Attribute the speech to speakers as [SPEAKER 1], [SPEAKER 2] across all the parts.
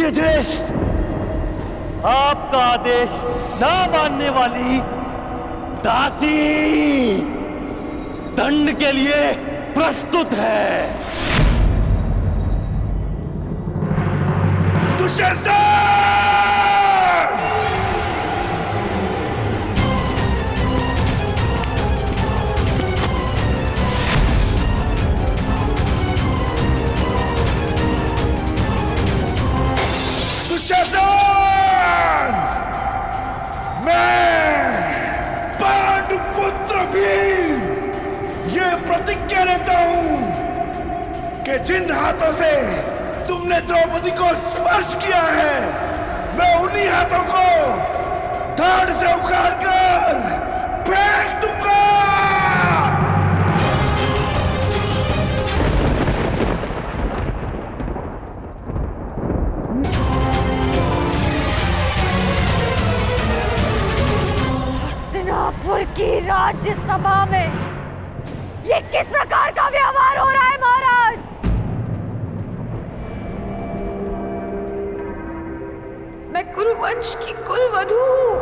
[SPEAKER 1] युधिष्ठिर, आपका आदेश ना मानने वाली दासी दंड के लिए प्रस्तुत है।
[SPEAKER 2] दुशासन! दुशासन! मैं पांडुपुत्र भीम ये प्रतिज्ञा लेता हूं कि जिन हाथों से तुमने द्रौपदी को स्पर्श किया है, मैं उन्हीं हाथों को धड़ से उखाड़कर फेंक दूंगा।
[SPEAKER 3] हस्तिनापुर की राज्यसभा में ये किस प्रकार का व्यवहार हो रहा है महाराज? मैं कुरुवंश की कुलवधू हूं,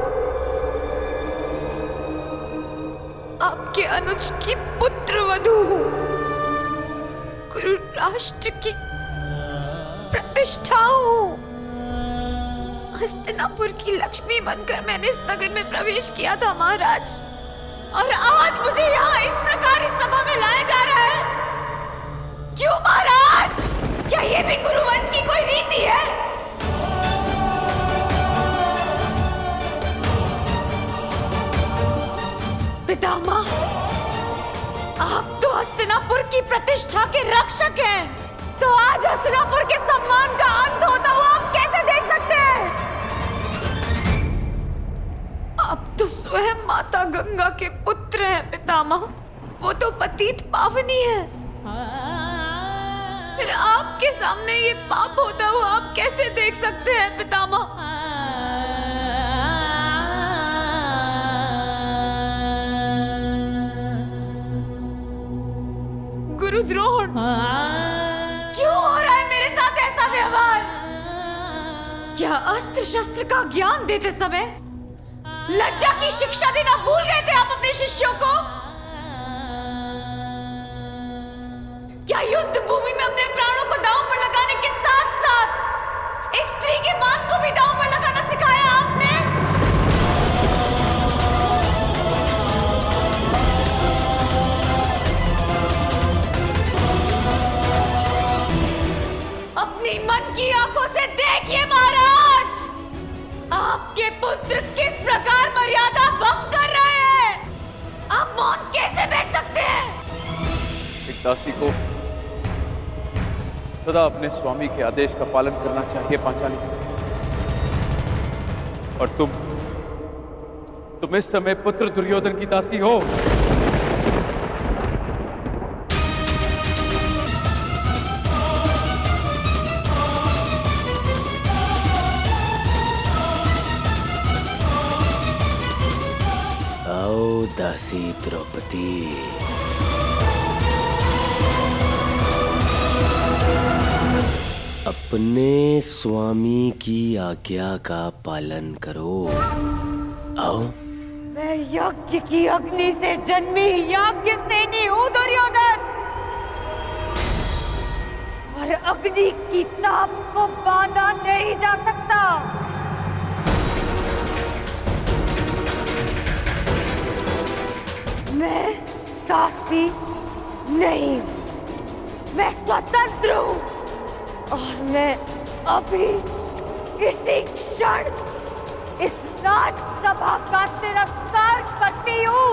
[SPEAKER 3] आपके अनुज की पुत्रवधू हूं, कुरु राष्ट्र की प्रतिष्ठा हूं। हस्तिनापुर की लक्ष्मी बनकर मैंने इस नगर में प्रवेश किया था महाराज, और आज मुझे यहाँ इस प्रकार इस सभा में लाया जा रहा है। क्यों महाराज? क्या ये भी कुरुवंश की कोई रीति है? पितामह, आप तो हस्तिनापुर की प्रतिष्ठा के रक्षक हैं, तो आज हस्तिनापुर के सम्मान का अंत होता हुआ आप कैसे देख सकते हैं? आप तो स्वयं माता गंगा के पुत्र हैं पितामह, वो तो पतित पावनी है। फिर आपके सामने ये पाप होता हुआ आप कैसे देख सकते हैं पितामह? गुरुद्रोण, क्यों हो रहा है मेरे साथ ऐसा व्यवहार? क्या अस्त्र शस्त्र का ज्ञान देते समय लज्जा की शिक्षा देना भूल गए थे आप अपने शिष्यों को? क्या युद्ध भूमि में अपने प्राणों को दांव पर लगाने के साथ साथ एक स्त्री के मान को भी दांव पर लगाना सिखाया आपने? अपनी मन की आंखों से देखिए महाराज, आपके पुत्र किस प्रकार मर्यादा भंग कर रहे हैं। आप मौन कैसे बैठ सकते हैं?
[SPEAKER 4] एक दासी को सदा अपने स्वामी के आदेश का पालन करना चाहिए पांचाली, और तुम इस समय पुत्र दुर्योधन की दासी हो।
[SPEAKER 1] आओ दासी द्रौपदी, अपने स्वामी की आज्ञा का पालन करो। आओ।
[SPEAKER 3] मैं यज्ञ की अग्नि से जन्मी यज्ञ सेनी हूँ दुर्योधन, और अग्नि की ताप को बांधा नहीं जा सकता। मैं दासी नहीं हूं, मैं स्वतंत्र हूं, और मैं अभी इसी क्षण इस राजसभा का तिरस्कार करती हूं।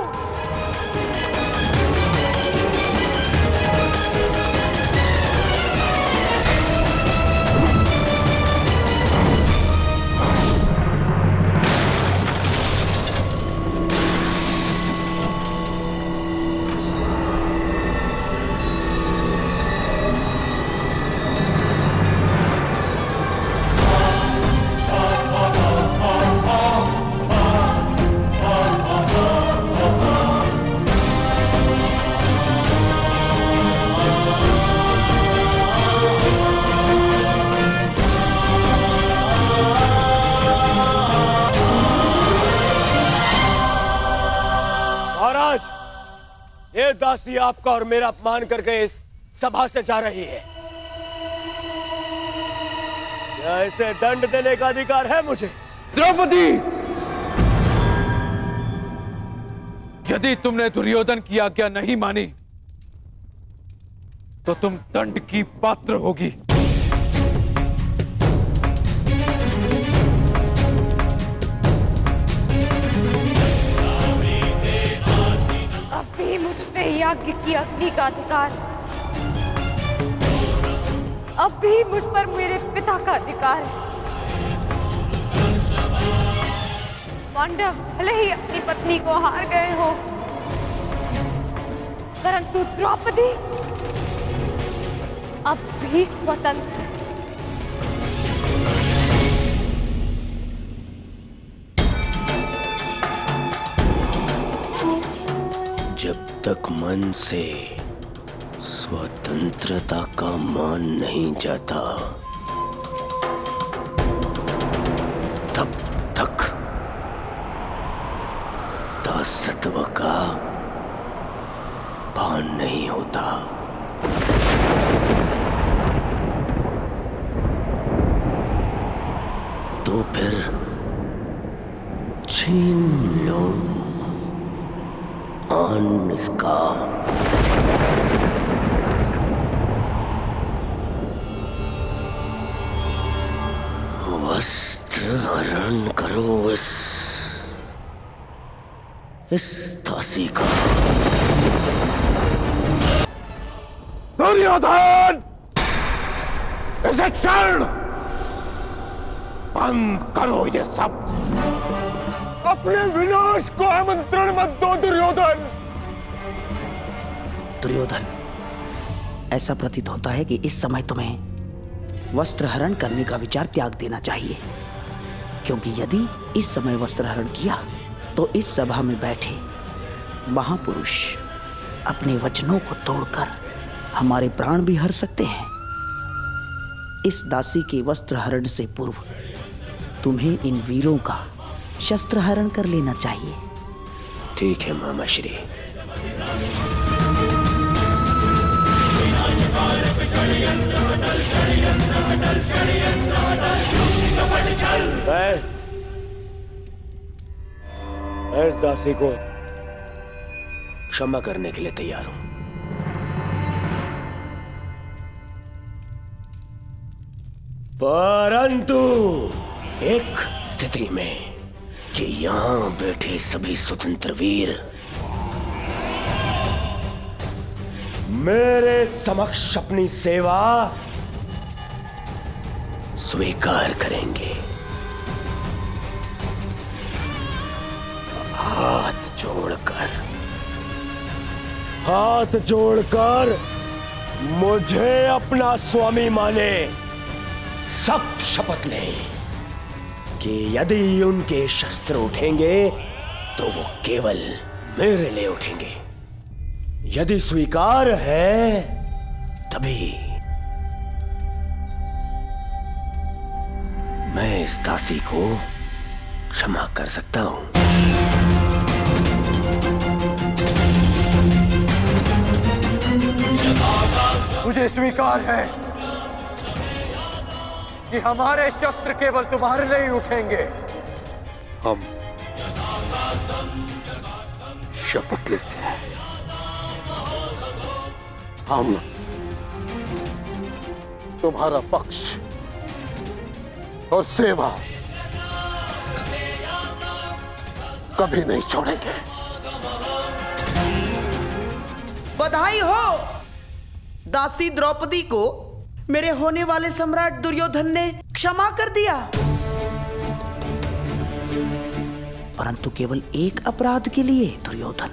[SPEAKER 1] दासी आपका और मेरा अपमान करके इस सभा से जा रही है। क्या इसे दंड देने का अधिकार है मुझे?
[SPEAKER 4] द्रौपदी, यदि तुमने दुर्योधन की आज्ञा नहीं मानी तो तुम दंड की पात्र होगी।
[SPEAKER 3] अब भी मुझ पे यज्ञ की अग्नि का अधिकार, अब भी मुझ पर मेरे पिता का अधिकार है। पांडव भले ही अपनी पत्नी को हार गए हो, परंतु द्रौपदी अब भी स्वतंत्र है।
[SPEAKER 1] जब तक मन से स्वतंत्रता का मान नहीं जाता, तब तक दासत्व का भान नहीं होता। तो फिर छीन लो आन इसका। वस्त्र हरण करो इस दासी का।
[SPEAKER 4] दुर्योधन, इसे क्षण बंद करो ये सब।
[SPEAKER 1] अपने विनाश को आमंत्रण मत दो दुर्योधन।
[SPEAKER 5] दुर्योधन, ऐसा प्रतीत होता है कि इस समय तुम्हें वस्त्र हरण करने का विचार त्याग देना चाहिए, क्योंकि यदि इस समय वस्त्र हरण किया तो इस सभा में बैठे महापुरुष अपने वचनों को तोड़कर हमारे प्राण भी हर सकते हैं। इस दासी के वस्त्र हरण से पूर्व तुम्हें इन वीरों का शस्त्र हरण कर लेना चाहिए।
[SPEAKER 1] ठीक है मामा श्री। मैं इस दासी को क्षमा करने के लिए तैयार हूं, परंतु एक स्थिति में कि यहां बैठे सभी स्वतंत्र वीर मेरे समक्ष अपनी सेवा स्वीकार करेंगे। हाथ जोड़कर मुझे अपना स्वामी माने, सख्त शपथ लें कि यदि उनके शस्त्र उठेंगे तो वो केवल मेरे लिए उठेंगे। यदि स्वीकार है तभी मैं इस दासी को क्षमा कर सकता हूं।
[SPEAKER 4] मुझे स्वीकार है कि हमारे शस्त्र केवल तुम्हारे लिए ही उठेंगे। हम शपथ लेते हैं, हम तुम्हारा पक्ष और सेवा कभी नहीं छोड़ेंगे।
[SPEAKER 5] बधाई हो! दासी द्रौपदी को मेरे होने वाले सम्राट दुर्योधन ने क्षमा कर दिया, परंतु केवल एक अपराध के लिए। दुर्योधन,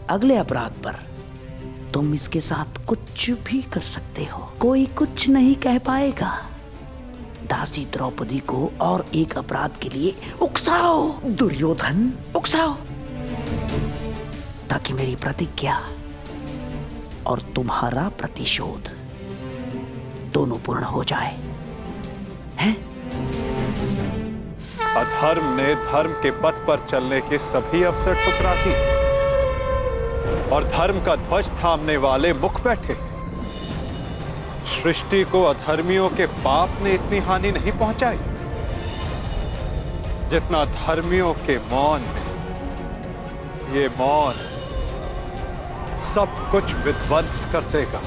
[SPEAKER 5] अगले अपराध पर तुम इसके साथ कुछ भी कर सकते हो, कोई कुछ नहीं कह पाएगा। दासी द्रौपदी को और एक अपराध के लिए उकसाओ दुर्योधन, उकसाओ, ताकि मेरी प्रतिज्ञा और तुम्हारा प्रतिशोध दोनों पूर्ण हो जाए, हैं?
[SPEAKER 6] अधर्म ने धर्म के पथ पर चलने के सभी अवसर ठुकरा दी। और धर्म का ध्वज थामने वाले मुख बैठे। सृष्टि को अधर्मियों के पाप ने इतनी हानि नहीं पहुंचाई जितना धर्मियों के मौन ने। ये मौन सब कुछ विध्वंस कर देगा।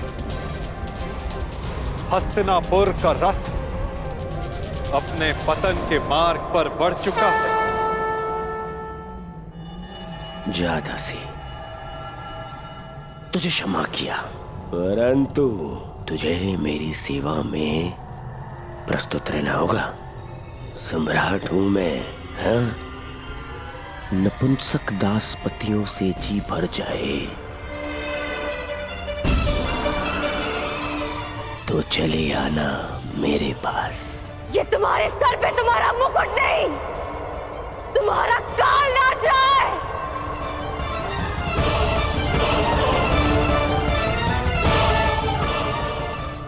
[SPEAKER 6] हस्तिनापुर का रथ अपने पतन के मार्ग पर बढ़ चुका है।
[SPEAKER 1] ज्यादा से तुझे क्षमा किया, परंतु तुझे मेरी सेवा में प्रस्तुत रहना होगा। सम्राट हूं मैं, हाँ? नपुंसक दासपतियों से जी भर जाए तो चले आना मेरे पास।
[SPEAKER 3] ये तुम्हारे सर पे तुम्हारा मुकुट नहीं, तुम्हारा काल नाच रहा है।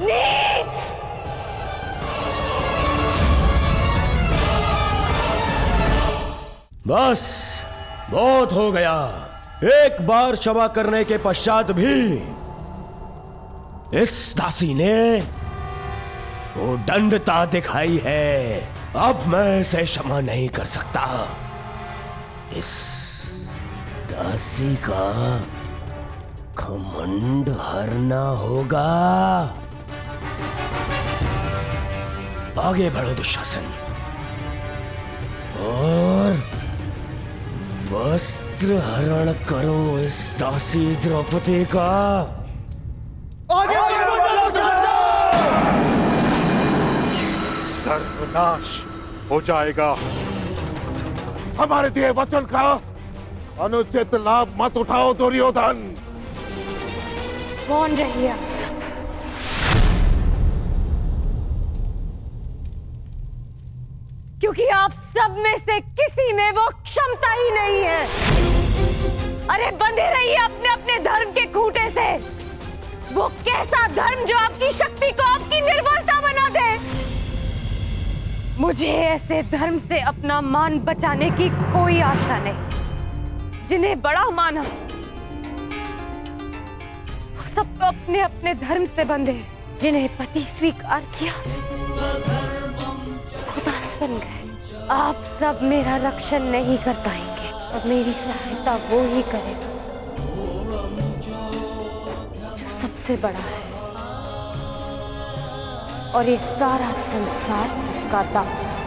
[SPEAKER 3] नीच!
[SPEAKER 2] बस बहुत हो गया। एक बार क्षमा करने के पश्चात भी इस दासी ने वो दंडता दिखाई है। अब मैं इसे क्षमा नहीं कर सकता। इस दासी का घमंड हरना होगा। आगे बढ़ो दुशासन और वस्त्र हरण करो इस दासी द्रौपदी का।
[SPEAKER 7] सर्वनाश हो जाएगा। हमारे दिए वचन का अनुचित लाभ मत उठाओ दुर्योधन।
[SPEAKER 3] कौन रहिए आप सब? क्योंकि आप सब में से किसी में वो क्षमता ही नहीं है। अरे बंधे रहिए अपने अपने धर्म के खूंटे से। वो कैसा धर्म जो आपकी शक्ति को आपकी निर्बलता बना दे। मुझे ऐसे धर्म से अपना मान बचाने की कोई आशा नहीं। जिन्हें बड़ा माना वो सब तो अपने अपने धर्म से बंधे। जिन्हें पति स्वीकार किया खुदास बन गए। आप सब मेरा रक्षण नहीं कर पाएंगे, अब मेरी सहायता वो ही करेगा जो सबसे बड़ा है और ये सारा संसार जिसका दास है।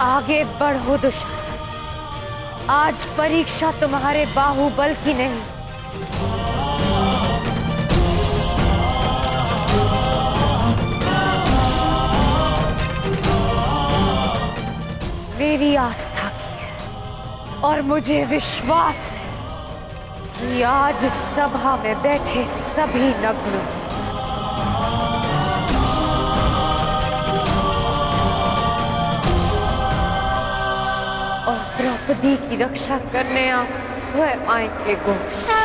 [SPEAKER 3] आगे बढ़ो दुशासन। आज परीक्षा तुम्हारे बाहुबल की नहीं, मेरी आस्था की है। और मुझे विश्वास है कि आज सभा में बैठे सभी नग्न और द्रौपदी की रक्षा करने आप स्वयं आएंगे गोविंद।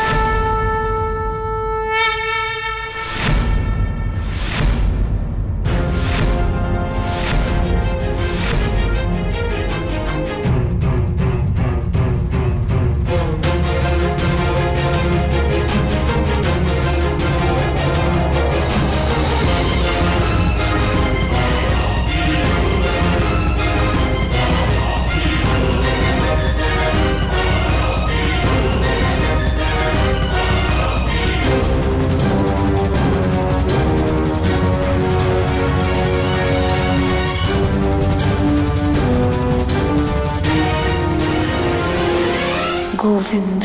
[SPEAKER 8] गोविंद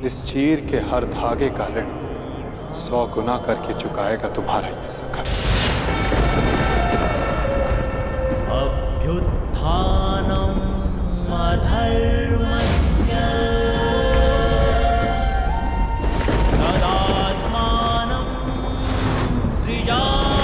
[SPEAKER 6] इस चीर के हर धागे का ऋण 100 गुना करके चुकाएगा तुम्हारा ये सखा।
[SPEAKER 9] अभ्युत्थानम् अधर्मस्य तदात्मानं सृजाम्यहम्।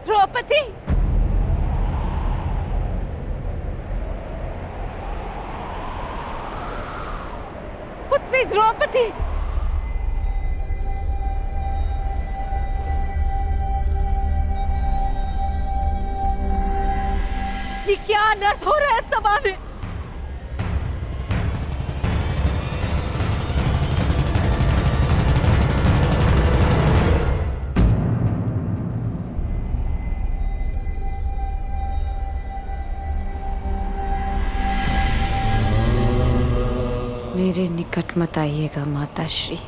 [SPEAKER 3] द्रौपदी, पुत्री द्रौपदी, ये क्या अनर्थ हो रहा है सभा में?
[SPEAKER 8] मेरे निकट मत आइएगा माताश्री,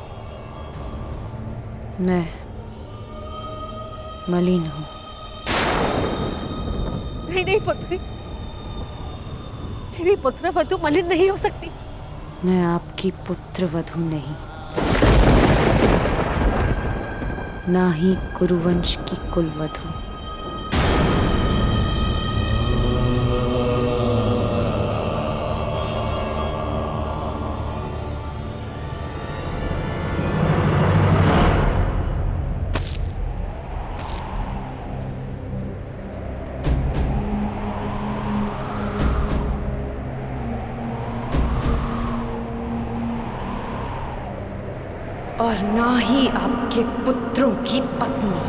[SPEAKER 8] मैं मलिन हूँ।
[SPEAKER 3] नहीं नहीं पुत्री, मेरी पुत्र वधु मलिन नहीं हो सकती।
[SPEAKER 8] मैं आपकी पुत्र वधु नहीं, ना ही कुरुवंश की कुलवधु।
[SPEAKER 3] और ना ही आपके पुत्रों की पत्नी।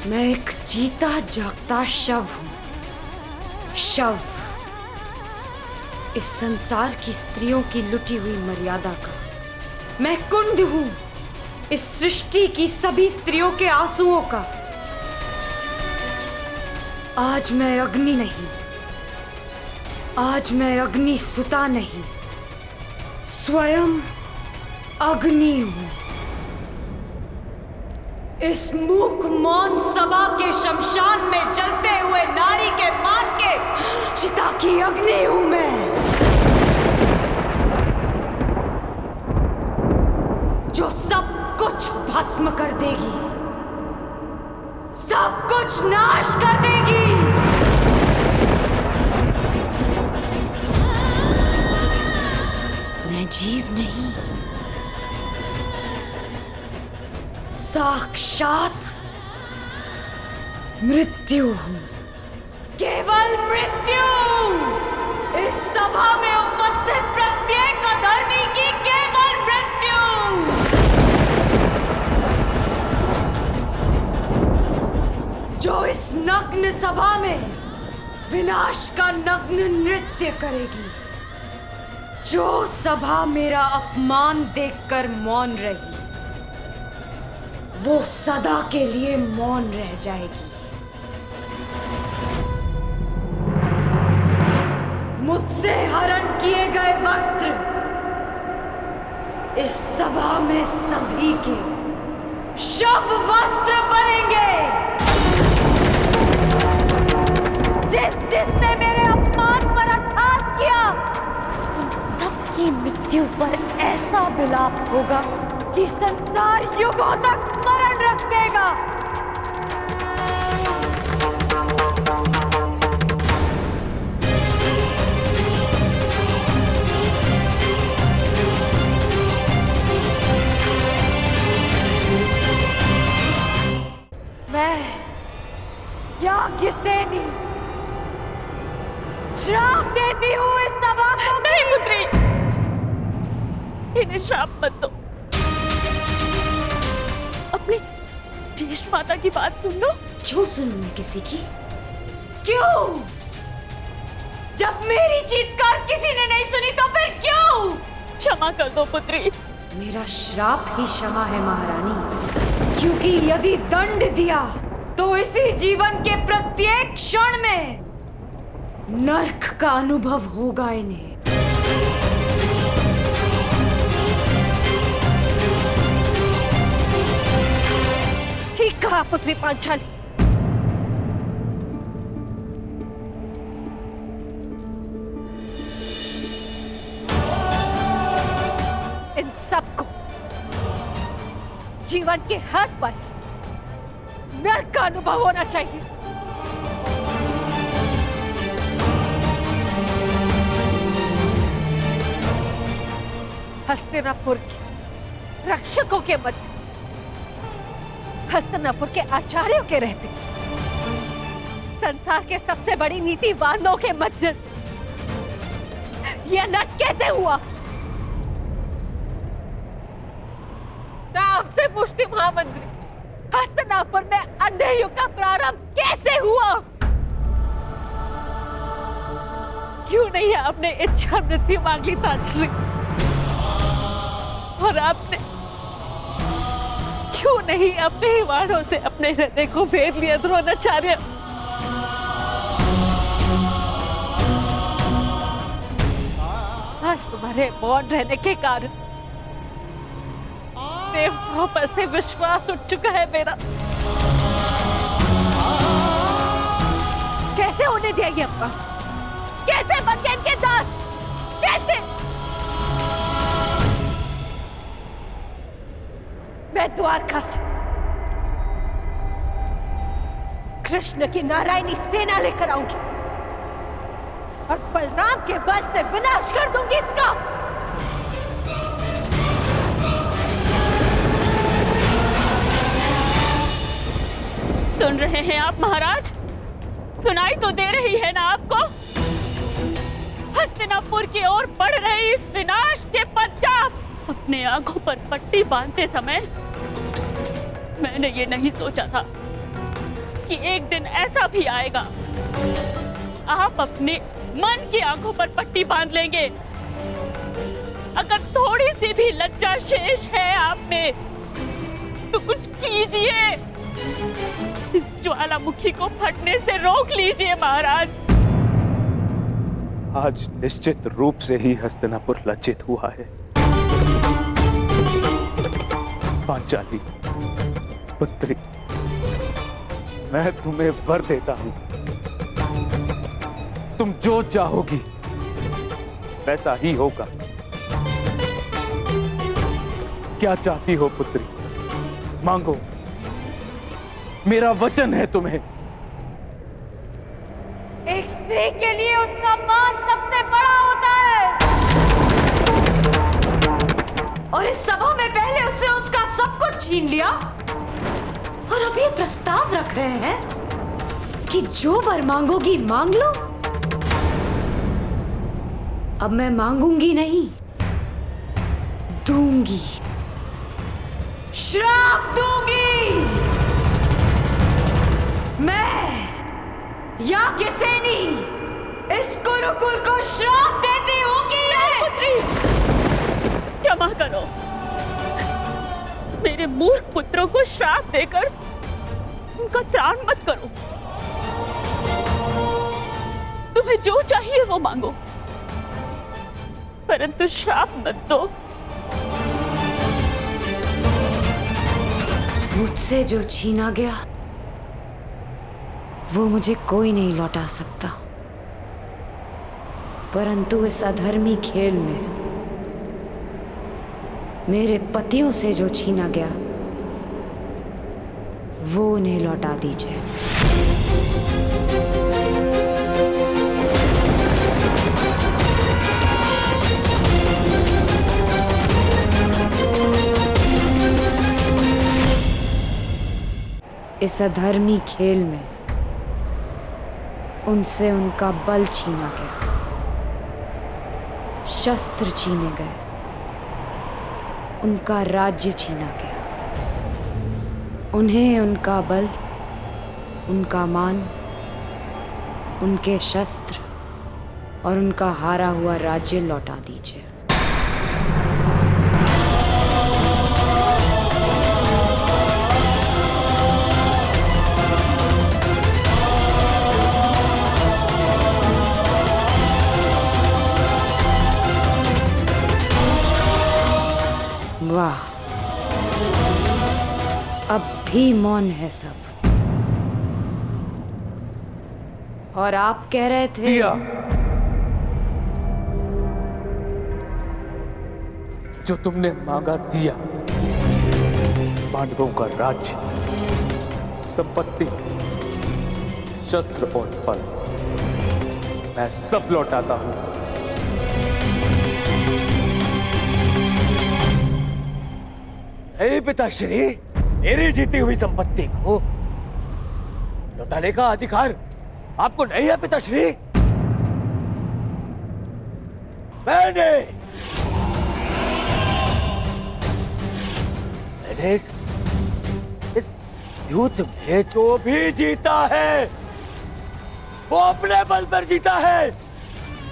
[SPEAKER 3] मैं एक जीता जागता शव हूं, शव। इस संसार की स्त्रियों की लुटी हुई मर्यादा का मैं कुंड हूं, इस सृष्टि की सभी स्त्रियों के आंसुओं का। आज मैं अग्नि नहीं, आज मैं अग्नि सुता नहीं, स्वयं अग्नि हूं। इस मूक मौन सभा के शमशान में जलते हुए नारी के मान के चिता की अग्नि हूं मैं, जो सब कुछ भस्म कर देगी, सब कुछ नाश कर देगी। मैं जीव नहीं, साक्षात मृत्यु हूं, केवल मृत्यु। इस सभा में उपस्थित प्रत्येक अधर्मी की केवल मृत्यु। जो इस नग्न सभा में विनाश का नग्न नृत्य करेगी, जो सभा मेरा अपमान देखकर मौन रही, वो सदा के लिए मौन रह जाएगी। मुझसे हरण किए गए वस्त्र इस सभा में सभी के शव वस्त्र बनेंगे। जिसने मेरे अपमान पर अट्टहास किया, उन सबकी मृत्यु पर ऐसा विलाप होगा कि संसार युगों तक स्मरण रखेगा। मैं याज्ञसेनी श्राप देती हूँ इस सभा को। नहीं पुत्री, इन्हें श्राप मत दो। अपनी ज्येष्ठ माता की बात सुन लो।
[SPEAKER 8] क्यों सुनूं मैं किसी की?
[SPEAKER 3] क्यों? जब मेरी चीत्कार किसी ने नहीं सुनी तो फिर क्यों? क्षमा कर दो पुत्री।
[SPEAKER 8] मेरा श्राप ही क्षमा है महारानी, क्योंकि यदि दंड दिया
[SPEAKER 3] तो इसी जीवन के प्रत्येक क्षण में नर्क का अनुभव होगा इन्हें। ठीक कहा पुत्री पांचाली। इन सबको जीवन के हर पल नर्क का अनुभव होना चाहिए। हस्तिनापुर के रक्षकों के मध्य, हस्तिनापुर के आचार्यों के रहते, संसार के सबसे बड़ी नीतिवानों के मध्य यह नाटक कैसे हुआ? मैं आपसे पूछती महामंत्री, हस्तिनापुर में अंधे युग का प्रारंभ कैसे हुआ? क्यों नहीं आपने इच्छा मृत्यु मांग ली ताजश्री? और आपने क्यों नहीं अपने ही वाणों से अपने हृदय को भेद लिया द्रोणाचार्य? आज तुम्हारे मौन रहने के कारण देवताओं पर से विश्वास उठ चुका है मेरा। कैसे होने दिया ये अपना? कैसे बन गए इनके दास? कैसे? मैं द्वारका से कृष्ण की नारायणी सेना लेकर आऊंगी और बलराम के बल से विनाश कर दूंगी इसका।
[SPEAKER 10] सुन रहे हैं आप महाराज? सुनाई तो दे रही है ना आपको? हस्तिनापुर की ओर बढ़ रहे इस विनाश के पश्चात अपने आंखों पर पट्टी बांधते समय मैंने ये नहीं सोचा था कि एक दिन ऐसा भी आएगा, आप अपने मन की आंखों पर पट्टी बांध लेंगे। अगर थोड़ी सी भी लज्जा शेष है आप में तो कुछ कीजिए, इस ज्वालामुखी को फटने से रोक लीजिए महाराज।
[SPEAKER 4] आज निश्चित रूप से ही हस्तिनापुर लज्जित हुआ है। पांचाली पुत्री, मैं तुम्हें वर देता हूं, तुम जो चाहोगी वैसा ही होगा। क्या चाहती हो पुत्री? मांगो, मेरा वचन है तुम्हें।
[SPEAKER 3] एक स्त्री के लिए उसका मान सबसे बड़ा होता है और इस सभा में पहले उससे उसका सब कुछ छीन लिया और अभी प्रस्ताव रख रहे हैं कि जो वर मांगोगी मांग लो। अब मैं मांगूंगी नहीं, दूंगी, श्राप दूंगी। मैं याज्ञसेनी इस गुरुकुल को श्राप देती हूँ कि
[SPEAKER 10] क्षमा करो, मेरे मूर्ख पुत्रों को श्राप देकर उनका त्राण मत करो। तुम्हें जो चाहिए वो मांगो, परंतु श्राप मत दो।
[SPEAKER 8] मुझसे जो छीना गया वो मुझे कोई नहीं लौटा सकता, परंतु इस अधर्मी खेल में मेरे पतियों से जो छीना गया वो उन्हें लौटा दीजिए। इस अधर्मी खेल में उनसे उनका बल छीना गया, शस्त्र छीने गए, उनका राज्य छीना गया। उन्हें उनका बल, उनका मान, उनके शस्त्र और उनका हारा हुआ राज्य लौटा दीजिए। वाह, अब भी मौन है सब। और आप कह रहे थे
[SPEAKER 4] दिया, जो तुमने मांगा दिया। पांडवों का राज्य, संपत्ति, शस्त्र और बल मैं सब लौटाता हूं।
[SPEAKER 1] नहीं पिताश्री, मेरी जीती हुई संपत्ति को लौटाने का अधिकार आपको नहीं है पिताश्री। मैंने इस युद्ध में जो भी जीता है वो अपने बल पर जीता है,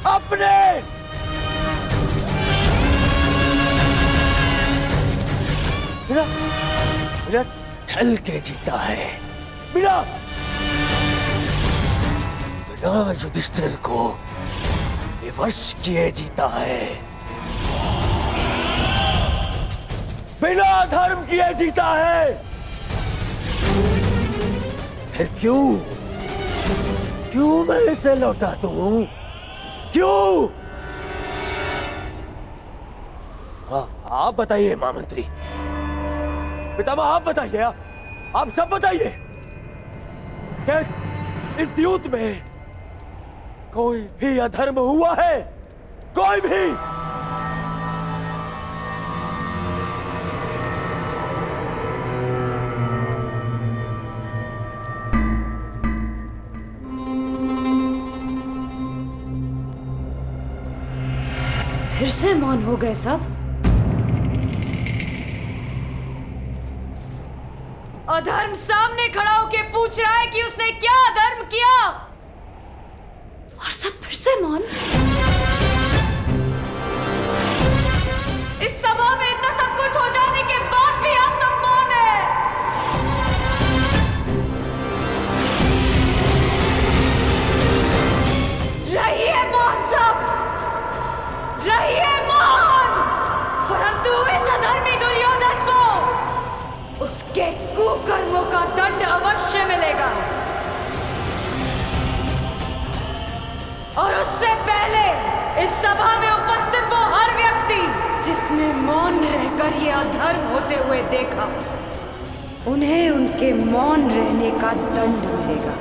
[SPEAKER 1] अपने। बिना छल के जीता है, बिना युधिष्ठिर को विवश किए जीता है, बिना धर्म किए जीता है। फिर क्यों मैं इसे लौटा दूं? क्यों? हाँ, आप बताइए महामंत्री, पितामह आप बताइए, आप सब बताइए, क्या इस युद्ध में कोई भी अधर्म हुआ है? कोई भी?
[SPEAKER 8] फिर से मौन हो गए सब।
[SPEAKER 3] अधर्म सामने खड़ा होके पूछ रहा है कि उसने क्या अधर्म किया,
[SPEAKER 8] और सब फिर से मौन।
[SPEAKER 3] इस सभा में इतना सब कुछ हो जाने के बाद भी आप सब मौन है। रहिए मौन सब, रहिए मौन, परंतु इस अधर्मी दुर्योधन को उसके कुकर्मों का दंड अवश्य मिलेगा। और उससे पहले इस सभा में उपस्थित वो हर व्यक्ति जिसने मौन रहकर ये अधर्म होते हुए देखा, उन्हें उनके मौन रहने का दंड मिलेगा।